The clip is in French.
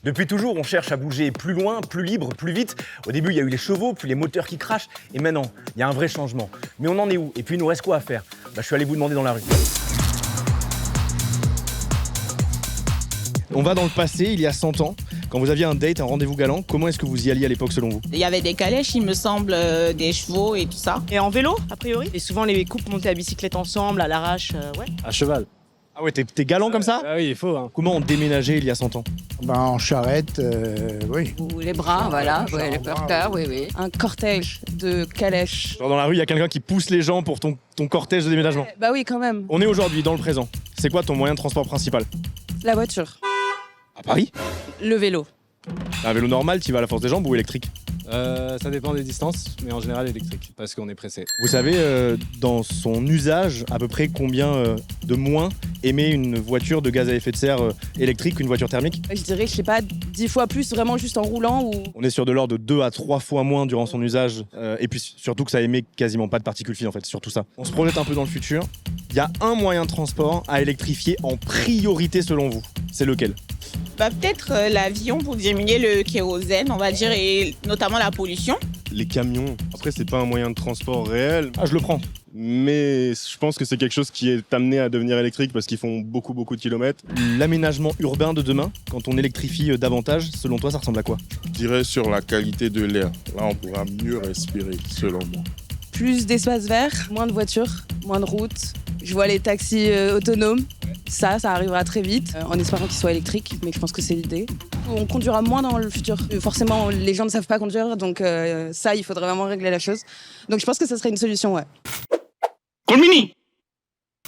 Depuis toujours, on cherche à bouger plus loin, plus libre, plus vite. Au début, il y a eu les chevaux, puis les moteurs qui crachent. Et maintenant, il y a un vrai changement. Mais on en est où? Et puis, il nous reste quoi à faire? Je suis allé vous demander dans la rue. On va dans le passé, il y a 100 ans. Quand vous aviez un date, un rendez-vous galant, comment est-ce que vous y alliez à l'époque selon vous? Il y avait des calèches, il me semble, des chevaux et tout ça. Et en vélo, a priori. Et souvent, les couples montaient à bicyclette ensemble, à l'arrache, ouais. À cheval. Ah ouais, t'es galant comme ça? Ah oui, il faut. Hein. Comment on déménageait il y a 100 ans? En charrette, oui. Ou les bras, voilà, ouais, les porteurs, oui, oui. Un cortège de calèches. Genre dans la rue, il y a quelqu'un qui pousse les gens pour ton cortège de déménagement. Bah oui, quand même. On est aujourd'hui, dans le présent. C'est quoi ton moyen de transport principal? La voiture. À Paris? Le vélo. Un vélo normal, tu vas à la force des jambes ou électrique? Ça dépend des distances, mais en général électrique, parce qu'on est pressé. Vous savez, dans son usage, à peu près combien de moins émet une voiture de gaz à effet de serre électrique qu'une voiture thermique? Je dirais, je sais pas, 10 fois plus vraiment juste en roulant ou... On est sur de l'ordre de 2 à 3 fois moins durant son usage, et puis surtout que ça émet quasiment pas de particules fines en fait, surtout ça. On se projette un peu dans le futur. Il y a un moyen de transport à électrifier en priorité selon vous. C'est lequel? Peut-être l'avion pour diminuer le kérosène, on va dire, et notamment la pollution. Les camions, après c'est pas un moyen de transport réel, Ah, je le prends. mais je pense que c'est quelque chose qui est amené à devenir électrique parce qu'ils font beaucoup de kilomètres. L'aménagement urbain de demain, quand on électrifie davantage, selon toi, ça ressemble à quoi? Je dirais sur la qualité de l'air. Là, on pourra mieux respirer, selon moi. Plus d'espace vert, moins de voitures, moins de routes. Je vois les taxis autonomes. Ça arrivera très vite, en espérant qu'ils soient électriques, mais je pense que c'est l'idée. On conduira moins dans le futur. Forcément, les gens ne savent pas conduire, donc ça, il faudrait vraiment régler la chose. Donc je pense que ça serait une solution, ouais. Colmini,